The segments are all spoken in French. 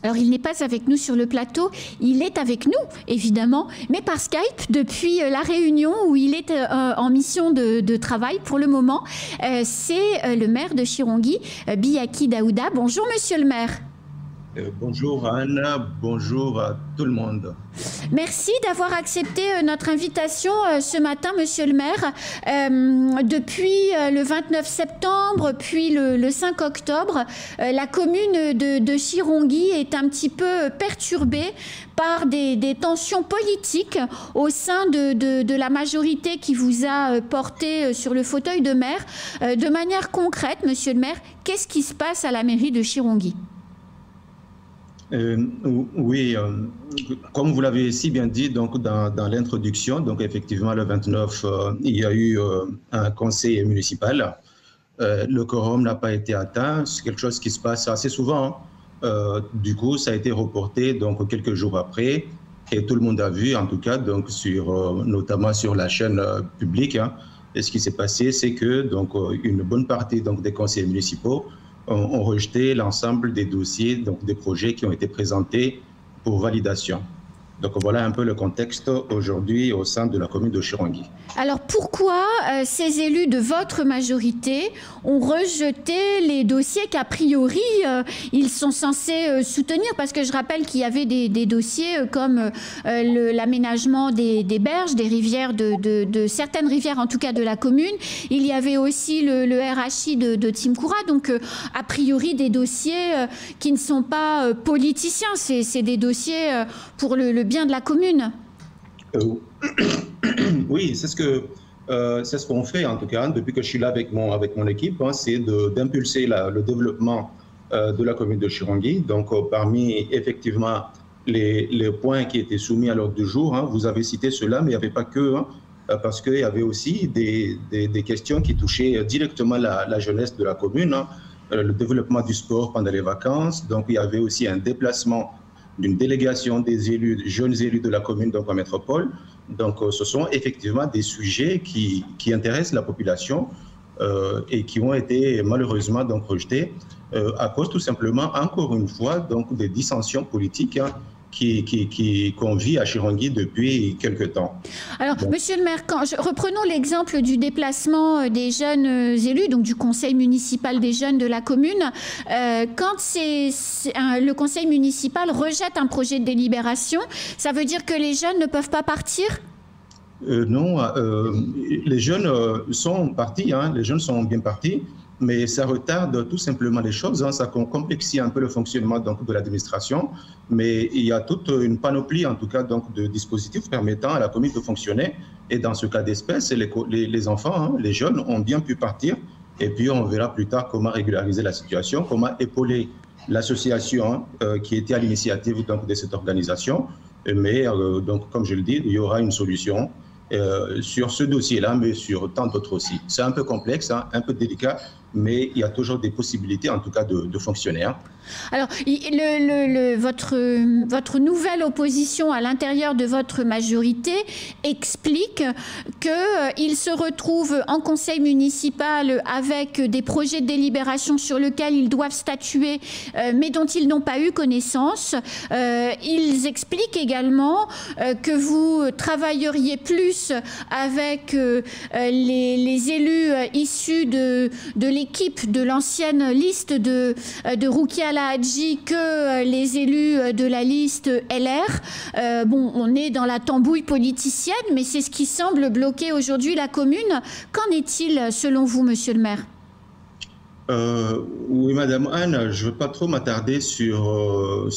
Alors, il n'est pas avec nous sur le plateau, il est avec nous, évidemment, mais par Skype depuis la Réunion où il est en mission de travail pour le moment. C'est le maire de Chirongui, Biyaki Daouda. Bonjour, monsieur le maire. Bonjour Anna, bonjour à tout le monde. Merci d'avoir accepté notre invitation ce matin, monsieur le maire. Depuis le 29 septembre, puis le 5 octobre, la commune de Chirongui est un petit peu perturbée par des tensions politiques au sein de la majorité qui vous a porté sur le fauteuil de maire. De manière concrète, monsieur le maire, qu'est-ce qui se passe à la mairie de Chirongui ? Oui, comme vous l'avez si bien dit donc dans l'introduction, donc effectivement le 29, il y a eu un conseil municipal. Le quorum n'a pas été atteint, c'est quelque chose qui se passe assez souvent. Du coup, ça a été reporté donc quelques jours après, et tout le monde a vu, en tout cas, donc notamment sur la chaîne publique. Et ce qui s'est passé, c'est que donc une bonne partie donc des conseillers municipaux ont rejeté l'ensemble des dossiers, donc des projets qui ont été présentés pour validation. Donc voilà un peu le contexte aujourd'hui au sein de la commune de Chirongui. Alors pourquoi ces élus de votre majorité ont rejeté les dossiers qu'a priori ils sont censés soutenir? Parce que je rappelle qu'il y avait des dossiers comme l'aménagement des berges, des rivières, de certaines rivières en tout cas de la commune. Il y avait aussi le RHI de Timkoura. Donc a priori des dossiers qui ne sont pas politiciens. C'est des dossiers pour le bien de la commune. Oui, c'est ce qu'on fait en tout cas depuis que je suis là avec mon équipe, c'est d'impulser le développement de la commune de Chirongui. Donc parmi effectivement les points qui étaient soumis à l'ordre du jour, vous avez cité cela, mais il n'y avait pas que, parce qu'il y avait aussi des questions qui touchaient directement la jeunesse de la commune, le développement du sport pendant les vacances. Donc il y avait aussi un déplacement d'une délégation des élus, jeunes élus de la commune, donc en métropole. Donc ce sont effectivement des sujets qui intéressent la population et qui ont été malheureusement donc rejetés à cause tout simplement, encore une fois, donc des dissensions politiques qu'on vit à Chirongui depuis quelques temps. Alors, monsieur le maire, reprenons l'exemple du déplacement des jeunes élus, donc du conseil municipal des jeunes de la commune. Quand le conseil municipal rejette un projet de délibération, ça veut dire que les jeunes ne peuvent pas partir ? Non, les jeunes sont partis, les jeunes sont bien partis, mais ça retarde tout simplement les choses, ça complexifie un peu le fonctionnement donc, de l'administration, mais il y a toute une panoplie en tout cas donc, de dispositifs permettant à la commune de fonctionner, et dans ce cas d'espèce, les enfants, les jeunes ont bien pu partir, et puis on verra plus tard comment régulariser la situation, comment épauler l'association qui était à l'initiative de cette organisation, mais donc, comme je le dis, il y aura une solution sur ce dossier-là, mais sur tant d'autres aussi. C'est un peu complexe, un peu délicat, mais il y a toujours des possibilités, en tout cas, de fonctionner. Alors, votre nouvelle opposition à l'intérieur de votre majorité explique qu'ils se retrouvent en conseil municipal avec des projets de délibération sur lesquels ils doivent statuer, mais dont ils n'ont pas eu connaissance. Ils expliquent également que vous travailleriez plus avec les élus issus de l'équipe de l'ancienne liste de Roukia Hadji que les élus de la liste LR. Bon, on est dans la tambouille politicienne, mais c'est ce qui semble bloquer aujourd'hui la commune. Qu'en est-il selon vous, monsieur le maire ? Oui, Madame Anne, je ne veux pas trop m'attarder sur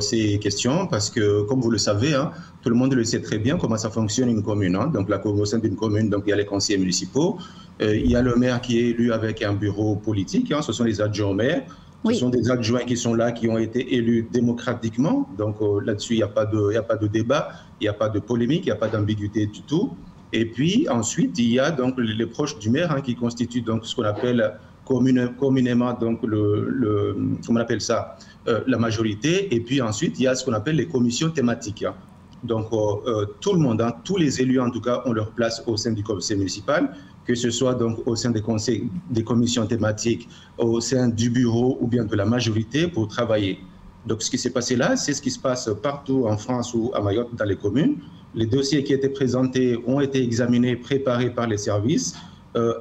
ces questions parce que, comme vous le savez, tout le monde le sait très bien comment ça fonctionne une commune. Donc, au sein d'une commune, donc, il y a les conseillers municipaux, il y a le maire qui est élu avec un bureau politique, ce sont les adjoints au maire. Ce sont des adjoints qui sont là, qui ont été élus démocratiquement. Donc là-dessus, il n'y a pas de débat, il n'y a pas de polémique, il n'y a pas d'ambiguïté du tout. Et puis ensuite, il y a donc les proches du maire qui constituent donc ce qu'on appelle communément donc comment on appelle ça, la majorité. Et puis ensuite, il y a ce qu'on appelle les commissions thématiques. Donc tout le monde, tous les élus en tout cas, ont leur place au sein du conseil municipal, que ce soit donc au sein des commissions thématiques, au sein du bureau ou bien de la majorité pour travailler. Donc, ce qui s'est passé là, c'est ce qui se passe partout en France ou à Mayotte, dans les communes. Les dossiers qui étaient présentés ont été examinés, préparés par les services,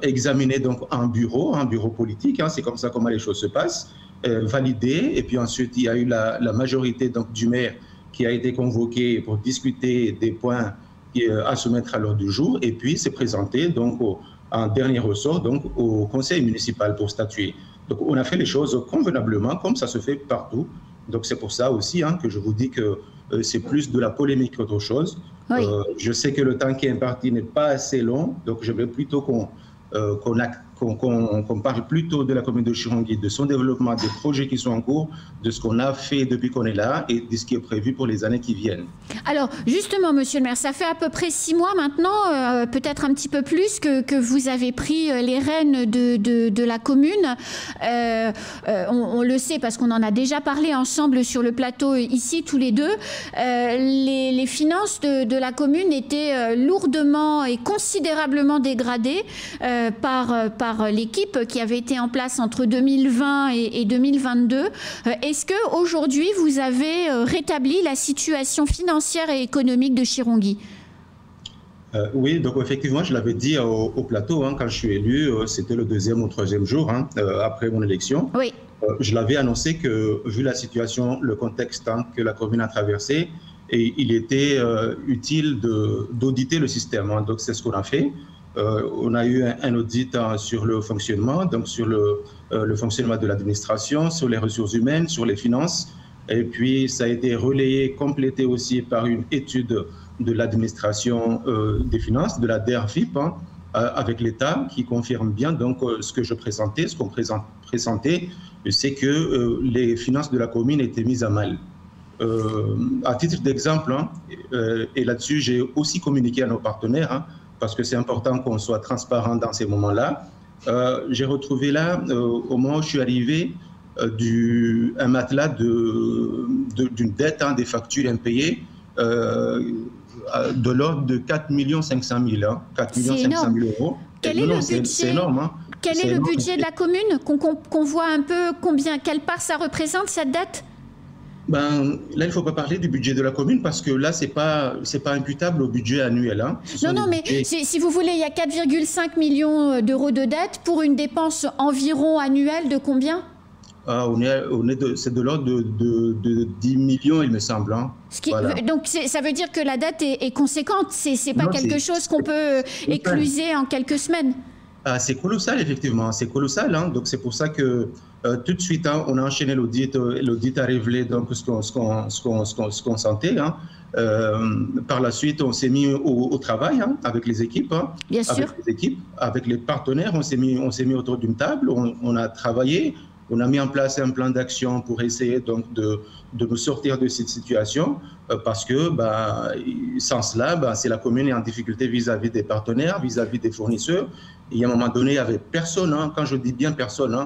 examinés donc en bureau politique, c'est comme ça comment les choses se passent, validés. Et puis ensuite, il y a eu la majorité donc, du maire qui a été convoquée pour discuter des points à soumettre à l'ordre du jour. Et puis, c'est présenté donc, en dernier ressort donc, au conseil municipal pour statuer. Donc, on a fait les choses convenablement, comme ça se fait partout. Donc, c'est pour ça aussi que je vous dis que c'est plus de la polémique qu'autre chose. Oui. Je sais que le temps qui est imparti n'est pas assez long, donc j'aimerais plutôt qu'on parle plutôt de la commune de Chirongui, de son développement, des projets qui sont en cours, de ce qu'on a fait depuis qu'on est là et de ce qui est prévu pour les années qui viennent. Alors, justement, monsieur le maire, ça fait à peu près 6 mois maintenant, peut-être un petit peu plus, que vous avez pris les rênes de la commune. On le sait parce qu'on en a déjà parlé ensemble sur le plateau ici, tous les deux. Les finances de la commune étaient lourdement et considérablement dégradées par l'équipe qui avait été en place entre 2020 et 2022. Est-ce qu'aujourd'hui, vous avez rétabli la situation financière et économique de Chirongui? Oui, donc effectivement, je l'avais dit au plateau, quand je suis élu, c'était le 2e ou 3e jour après mon élection. Oui. Je l'avais annoncé que, vu la situation, le contexte que la commune a traversé, et il était utile d'auditer le système. Donc c'est ce qu'on a fait. On a eu un audit sur le fonctionnement, donc sur le fonctionnement de l'administration, sur les ressources humaines, sur les finances. Et puis, ça a été relayé, complété aussi par une étude de l'administration des finances, de la DERFIP, avec l'État, qui confirme bien donc, ce que je présentais, ce qu'on présentait, c'est que les finances de la commune étaient mises à mal. À titre d'exemple, et là-dessus, j'ai aussi communiqué à nos partenaires, parce que c'est important qu'on soit transparent dans ces moments-là. J'ai retrouvé là, au moment où je suis arrivé, un matelas d'une dette, des factures impayées, de l'ordre de 4 500 000, 4 500 000 euros. Quel est le budget, c'est énorme. Quel est le budget de la commune, qu'on voit un peu quelle part ça représente, cette dette? Là, il ne faut pas parler du budget de la commune parce que là, ce n'est pas imputable au budget annuel. Non, mais si vous voulez, il y a 4,5 millions d'euros de dette pour une dépense environ annuelle de combien? C'est de l'ordre de 10 millions, il me semble. Voilà. Donc, ça veut dire que la dette est conséquente. Ce n'est pas quelque chose qu'on peut écluser en quelques semaines. C'est colossal, effectivement. C'est colossal. Donc, c'est pour ça que tout de suite, on a enchaîné l'audit. L'audit a révélé donc, ce qu'on sentait. Par la suite, on s'est mis au travail avec les équipes. Bien sûr. Avec les partenaires, on s'est mis autour d'une table. On a travaillé. On a mis en place un plan d'action pour essayer donc de nous sortir de cette situation parce que sans cela, c'est la commune est en difficulté vis-à-vis des partenaires, vis-à-vis des fournisseurs. Et à un moment donné, il n'y avait personne, quand je dis bien personne,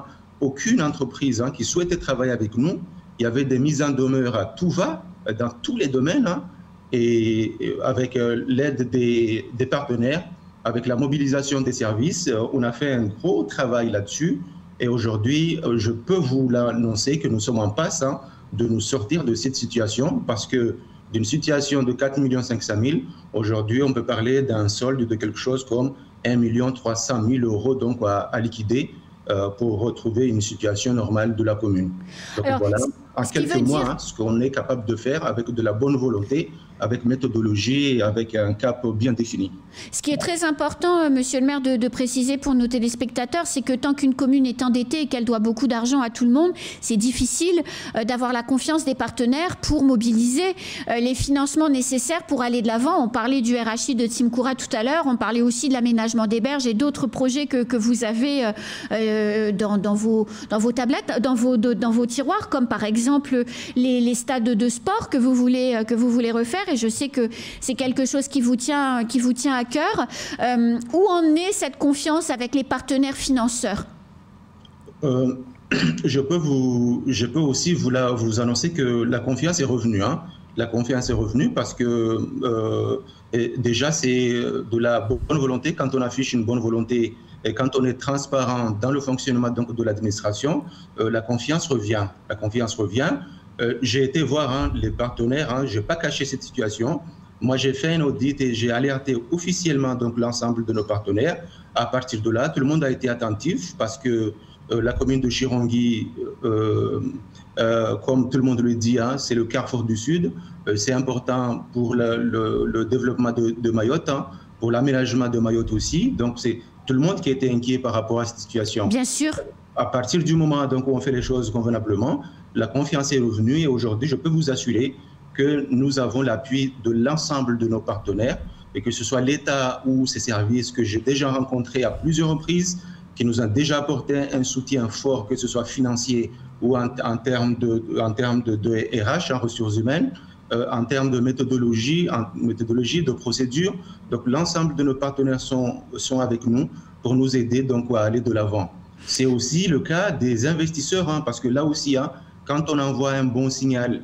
aucune entreprise qui souhaitait travailler avec nous. Il y avait des mises en demeure à tout va, dans tous les domaines, et avec l'aide des partenaires, avec la mobilisation des services, on a fait un gros travail là-dessus. Et aujourd'hui, je peux vous l'annoncer que nous sommes en passe de nous sortir de cette situation parce que d'une situation de 4 500 000, aujourd'hui, on peut parler d'un solde de quelque chose comme 1 300 000 euros donc à liquider pour retrouver une situation normale de la commune. Donc voilà, en quelques mois, ce qu'on est capable de faire avec de la bonne volonté, avec méthodologie et avec un cap bien défini. Ce qui est très important, monsieur le maire, de préciser pour nos téléspectateurs, c'est que tant qu'une commune est endettée et qu'elle doit beaucoup d'argent à tout le monde, c'est difficile d'avoir la confiance des partenaires pour mobiliser les financements nécessaires pour aller de l'avant. On parlait du RHI de Timkoura tout à l'heure, on parlait aussi de l'aménagement des berges et d'autres projets que vous avez dans vos tablettes, dans vos tiroirs, comme par exemple les stades de sport que vous voulez refaire. Et je sais que c'est quelque chose qui vous tient à cœur. Où en est cette confiance avec les partenaires financeurs? Je peux aussi vous annoncer que la confiance est revenue. La confiance est revenue parce que déjà c'est de la bonne volonté. Quand on affiche une bonne volonté et quand on est transparent dans le fonctionnement donc, de l'administration, la confiance revient. La confiance revient. J'ai été voir les partenaires, je n'ai pas caché cette situation. Moi, j'ai fait un audit et j'ai alerté officiellement donc l'ensemble de nos partenaires. À partir de là, tout le monde a été attentif parce que la commune de Chirongui, comme tout le monde le dit, c'est le carrefour du Sud. C'est important pour le développement de Mayotte, pour l'aménagement de Mayotte aussi. Donc, c'est tout le monde qui était inquiet par rapport à cette situation. Bien sûr. À partir du moment donc, où on fait les choses convenablement, la confiance est revenue et aujourd'hui, je peux vous assurer que nous avons l'appui de l'ensemble de nos partenaires et que ce soit l'État ou ses services que j'ai déjà rencontrés à plusieurs reprises, qui nous ont déjà apporté un soutien fort, que ce soit financier ou en termes de RH, en ressources humaines, en termes de méthodologie, de procédure. Donc l'ensemble de nos partenaires sont avec nous pour nous aider donc, à aller de l'avant. C'est aussi le cas des investisseurs, parce que là aussi, quand on envoie un bon signal,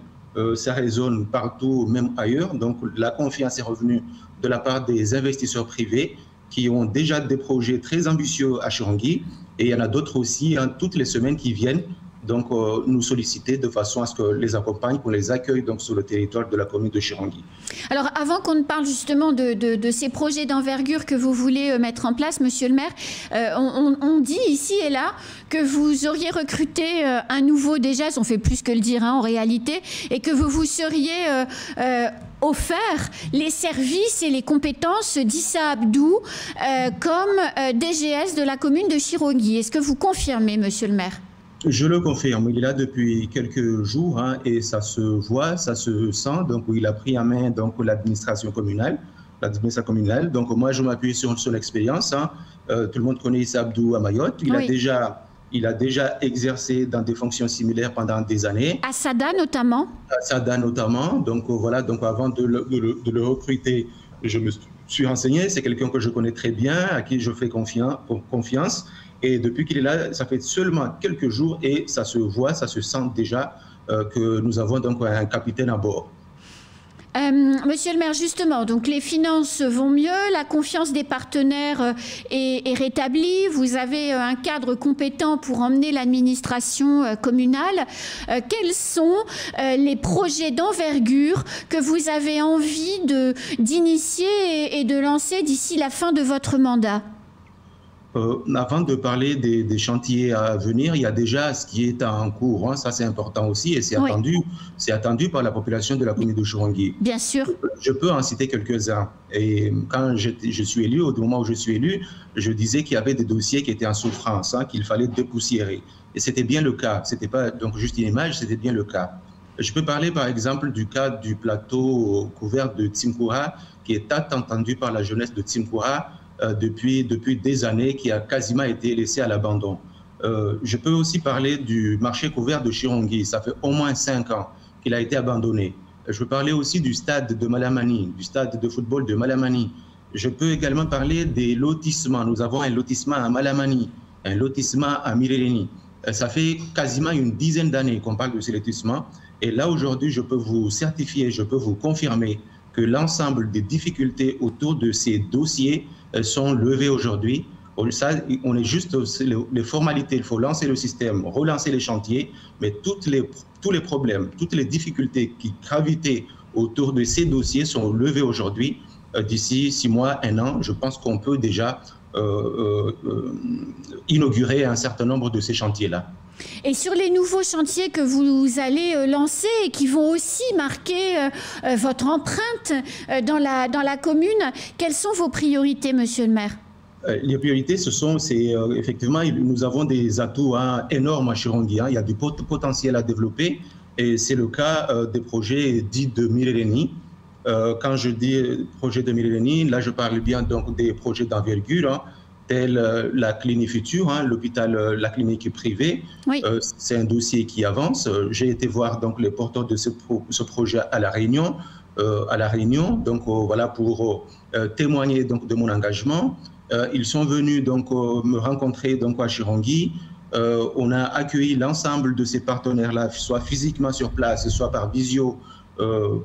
ça résonne partout, même ailleurs. Donc la confiance est revenue de la part des investisseurs privés qui ont déjà des projets très ambitieux à Chirongui. Et il y en a d'autres aussi, toutes les semaines qui viennent donc, nous solliciter de façon à ce que les accompagne, qu'on les accueille donc, sur le territoire de la commune de Chirongui. Alors, avant qu'on ne parle justement de ces projets d'envergure que vous voulez mettre en place, monsieur le maire, on dit ici et là que vous auriez recruté un nouveau DGS, on fait plus que le dire en réalité, et que vous seriez offert les services et les compétences d'Issa Abdou comme DGS de la commune de Chirongui. Est-ce que vous confirmez, monsieur le maire ? Je le confirme, il est là depuis quelques jours et ça se voit, ça se sent. Donc, il a pris en main l'administration communale. Donc, moi, je m'appuie sur son expérience. Tout le monde connaît Issa Abdou à Mayotte. Il a déjà exercé dans des fonctions similaires pendant des années. À Sada notamment. À Sada notamment. Donc, voilà. Donc, avant de le recruter, je me suis renseigné. C'est quelqu'un que je connais très bien, à qui je fais confiance. Et depuis qu'il est là, ça fait seulement quelques jours et ça se voit, ça se sent déjà que nous avons donc un capitaine à bord. Monsieur le maire, justement, donc les finances vont mieux, la confiance des partenaires est rétablie, vous avez un cadre compétent pour emmener l'administration communale. Quels sont les projets d'envergure que vous avez envie d'initier et de lancer d'ici la fin de votre mandat ? Avant de parler des chantiers à venir, il y a déjà ce qui est en cours. Ça, c'est important aussi et c'est attendu par la population de la commune de Chirongui. Bien sûr. Je peux en citer quelques-uns. Et quand je suis élu, au moment où je suis élu, je disais qu'il y avait des dossiers qui étaient en souffrance, qu'il fallait dépoussiérer. Et c'était bien le cas. Ce n'était pas donc juste une image, c'était bien le cas. Je peux parler par exemple du cas du plateau couvert de Tsimkoura, qui est tant entendu par la jeunesse de Tsimkoura, depuis des années, qui a quasiment été laissé à l'abandon. Je peux aussi parler du marché couvert de Chirongui. Ça fait au moins 5 ans qu'il a été abandonné. Je peux parler aussi du stade de Malamani, du stade de football de Malamani. Je peux également parler des lotissements. Nous avons un lotissement à Malamani, un lotissement à Mireleni. Ça fait quasiment une dizaine d'années qu'on parle de ces lotissements. Et là, aujourd'hui, je peux vous certifier, je peux vous confirmer que l'ensemble des difficultés autour de ces dossiers sont levées aujourd'hui. On est juste les formalités, il faut lancer le système, relancer les chantiers, mais tous les problèmes, toutes les difficultés qui gravitaient autour de ces dossiers sont levés aujourd'hui. D'ici 6 mois, 1 an, je pense qu'on peut déjà inaugurer un certain nombre de ces chantiers-là. Et sur les nouveaux chantiers que vous allez lancer et qui vont aussi marquer votre empreinte dans la commune, quelles sont vos priorités, monsieur le maire ? Les priorités, effectivement, nous avons des atouts énormes à Chirongui. Il y a du potentiel à développer et c'est le cas des projets dits de Mireleni. Quand je dis projet de Mireleni, là je parle bien donc des projets d'envergure, tels la clinique future, l'hôpital, la clinique privée. Oui. C'est un dossier qui avance. J'ai été voir donc les porteurs de ce projet à La Réunion. Donc voilà, pour témoigner donc de mon engagement. Ils sont venus donc me rencontrer donc à Chirongui. On a accueilli l'ensemble de ces partenaires-là, soit physiquement sur place, soit par visio,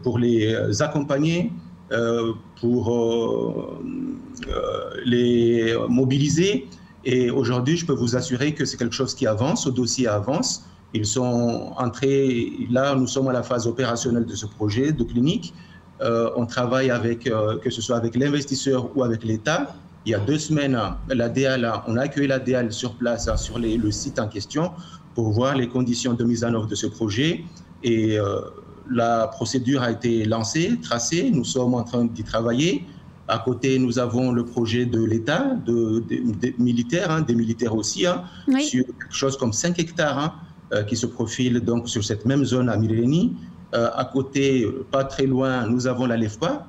pour les accompagner, pour les mobiliser. Et aujourd'hui, je peux vous assurer que c'est quelque chose qui avance, ce dossier avance. Ils sont entrés, là nous sommes à la phase opérationnelle de ce projet de clinique. On travaille avec, que ce soit avec l'investisseur ou avec l'État. Il y a 2 semaines, on a accueilli la DEAL sur place, sur le site en question, pour voir les conditions de mise en œuvre de ce projet. Et la procédure a été lancée, tracée. Nous sommes en train d'y travailler. À côté, nous avons le projet de l'État, des militaires aussi, oui, sur quelque chose comme 5 hectares qui se profile donc sur cette même zone à Mirénie. À côté, pas très loin, nous avons la LEFPA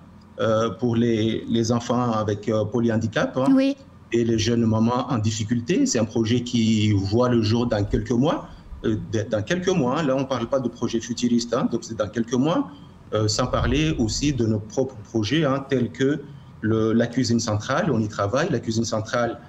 pour les enfants avec polyhandicap, oui, et les jeunes mamans en difficulté. C'est un projet qui voit le jour dans quelques mois. Là, on ne parle pas de projet futuriste, donc c'est dans quelques mois, sans parler aussi de nos propres projets, tels que la cuisine centrale. On y travaille, la cuisine centrale,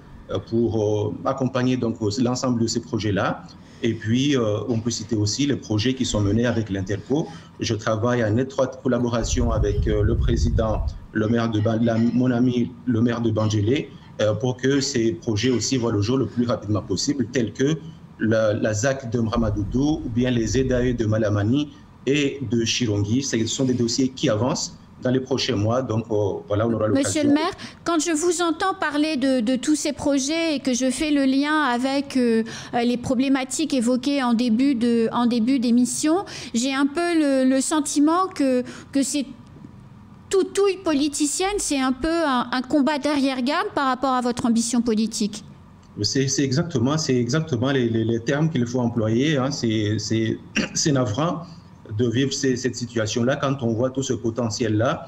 pour accompagner donc l'ensemble de ces projets-là. Et puis, on peut citer aussi les projets qui sont menés avec l'Interco. Je travaille en étroite collaboration avec le président, mon ami, le maire de Bangélé, pour que ces projets aussi voient le jour le plus rapidement possible, tels que la ZAC de Mramadoudou ou bien les EDAE de Malamani et de Chirongui. Ce sont des dossiers qui avancent dans les prochains mois. Donc, voilà, on aura l'occasion. Monsieur le maire, quand je vous entends parler de tous ces projets et que je fais le lien avec les problématiques évoquées en début d'émission, j'ai un peu le sentiment que c'est toute touille politicienne, c'est un peu un combat d'arrière-garde par rapport à votre ambition politique. C'est exactement les termes qu'il faut employer. C'est navrant de vivre cette situation-là quand on voit tout ce potentiel-là.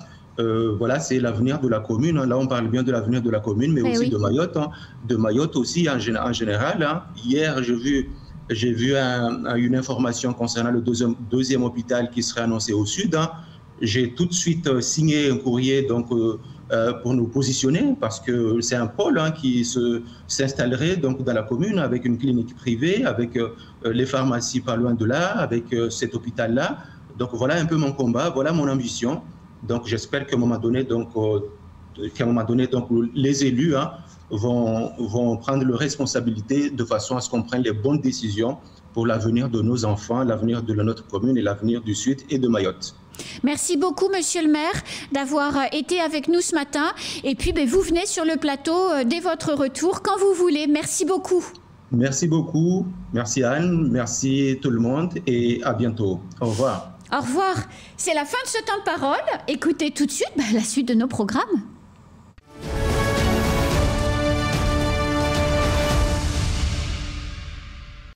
Voilà, c'est l'avenir de la commune. Là, on parle bien de l'avenir de la commune, mais aussi oui, de Mayotte. De Mayotte aussi en général. Hier, j'ai vu une information concernant le deuxième hôpital qui serait annoncé au sud. J'ai tout de suite signé un courrier donc, pour nous positionner, parce que c'est un pôle qui s'installerait donc dans la commune avec une clinique privée, avec les pharmacies pas loin de là, avec cet hôpital-là. Donc voilà un peu mon combat, voilà mon ambition. Donc j'espère qu'à un moment donné, les élus vont prendre leurs responsabilités de façon à ce qu'on prenne les bonnes décisions pour l'avenir de nos enfants, l'avenir de notre commune et l'avenir du Sud et de Mayotte. Merci beaucoup, monsieur le maire, d'avoir été avec nous ce matin. Et puis, vous venez sur le plateau dès votre retour, quand vous voulez. Merci beaucoup. Merci beaucoup. Merci Anne. Merci tout le monde. Et à bientôt. Au revoir. Au revoir. C'est la fin de ce temps de parole. Écoutez tout de suite la suite de nos programmes.